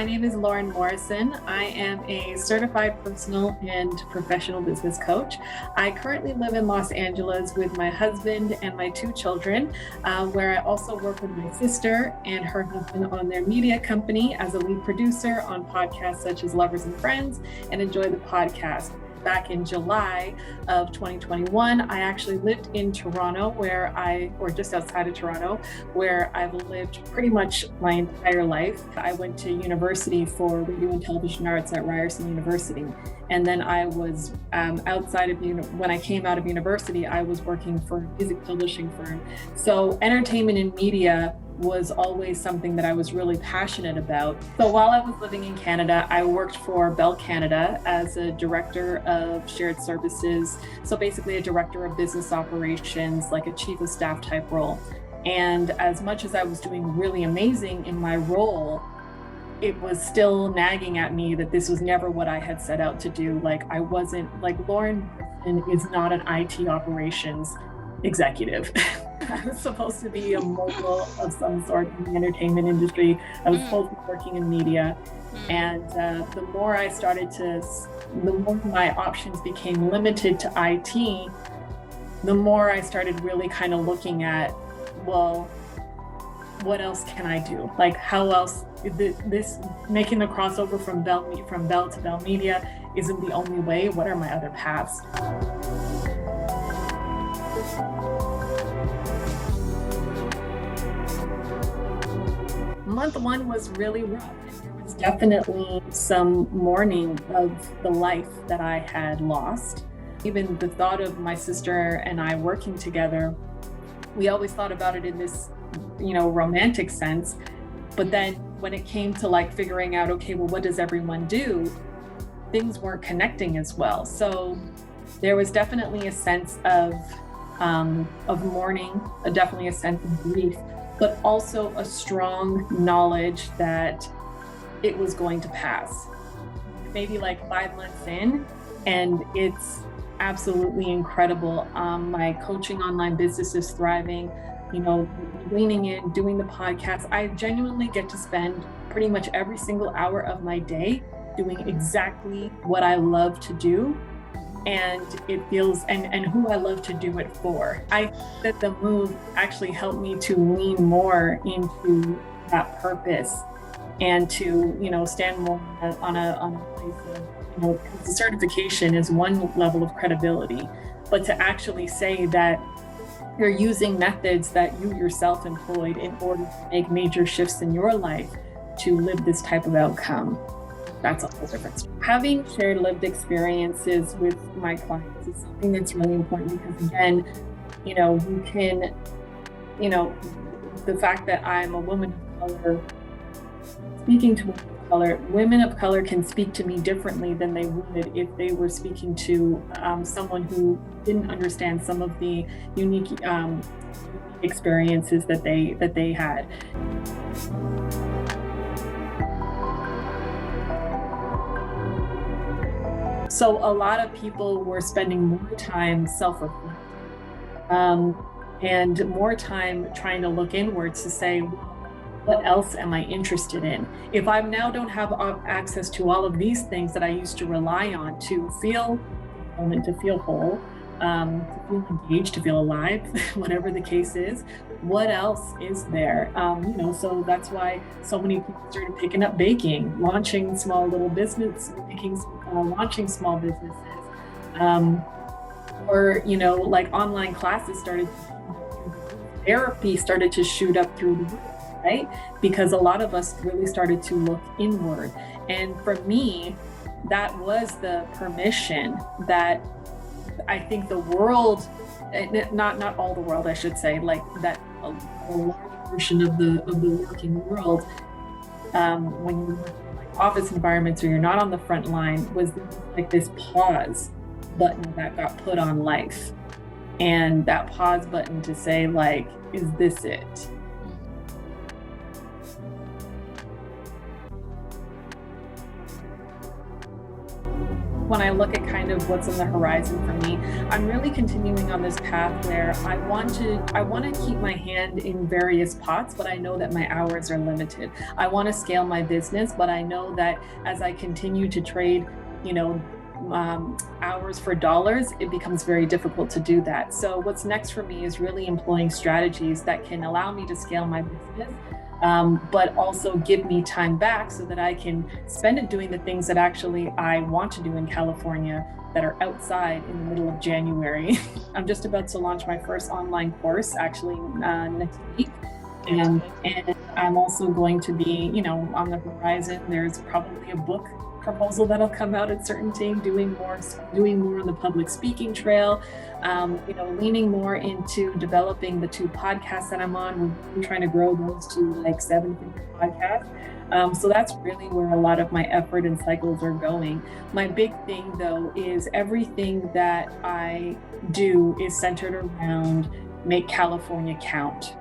My name is Lauren Morrison. I am a certified personal and professional business coach. I currently live in Los Angeles with my husband and my two children, where I also work with my sister and her husband on their media company as a lead producer on podcasts such as Lovers and Friends and Enjoy the Podcast. Back in July of 2021, I actually lived in Toronto, or just outside of Toronto, where I've lived pretty much my entire life. I went to university for radio and television arts at Ryerson University. And then I was when I came out of university, I was working for a music publishing firm. So entertainment and media was always something that I was really passionate about. So while I was living in Canada, I worked for Bell Canada as a director of shared services. So basically a director of business operations, like a chief of staff type role. And as much as I was doing really amazing in my role, it was still nagging at me that this was never what I had set out to do. Lauren is not an IT operations executive. I was supposed to be a mogul of some sort in the entertainment industry. I was supposed to be working in media. And the more my options became limited to IT, the more I started really kind of looking at, well, what else can I do? Like, how else, this making the crossover from Bell to Bell Media isn't the only way. What are my other paths? Month one was really rough. There was definitely some mourning of the life that I had lost. Even the thought of my sister and I working together, we always thought about it in this, romantic sense. But then when it came to figuring out, okay, well, what does everyone do? Things weren't connecting as well. So there was definitely a sense of mourning, definitely a sense of grief, but also a strong knowledge that it was going to pass. Maybe 5 months in, and it's absolutely incredible. My coaching online business is thriving, leaning in, doing the podcast. I genuinely get to spend pretty much every single hour of my day doing exactly what I love to do. And it feels, and who I love to do it for. I think that the move actually helped me to lean more into that purpose and to, stand more on a place of, the certification is one level of credibility, but to actually say that you're using methods that you yourself employed in order to make major shifts in your life to live this type of outcome. That's a whole different story. Having shared lived experiences with my clients is something that's really important because, again, you can, the fact that I'm a woman of color, speaking to women of color can speak to me differently than they would if they were speaking to someone who didn't understand some of the unique experiences that they had. So a lot of people were spending more time self-reflecting and more time trying to look inwards to say, what else am I interested in? If I now don't have access to all of these things that I used to rely on to feel fulfillment, to feel whole, to feel engaged, to feel alive, whatever the case is, what else is there? So that's why so many people started picking up baking, launching small little business, launching small businesses, or online classes started, therapy started to shoot up through the roof, right? Because a lot of us really started to look inward. And for me, that was the permission that I think the world, not all the world, I should say, that a large portion of the working world, when you work in office environments or you're not on the front line, was this pause button that got put on life. And that pause button to say, is this it? when I look at kind of what's on the horizon for me, I'm really continuing on this path where I want to keep my hand in various pots, but I know that my hours are limited. I want to scale my business, but I know that as I continue to trade, you know, hours for dollars, it becomes very difficult to do that. So what's next for me is really employing strategies that can allow me to scale my business, but also give me time back so that I can spend it doing the things that actually I want to do in California that are outside in the middle of January. I'm just about to launch my first online course actually next week. And I'm also going to be, you know, on the horizon, there's probably a book proposal that'll come out at certain time, doing more on the public speaking trail, you know, leaning more into developing the 2 podcasts that I'm on. We're trying to grow those to like 7 podcasts. So that's really where a lot of my effort and cycles are going. My big thing though is everything that I do is centered around make California count.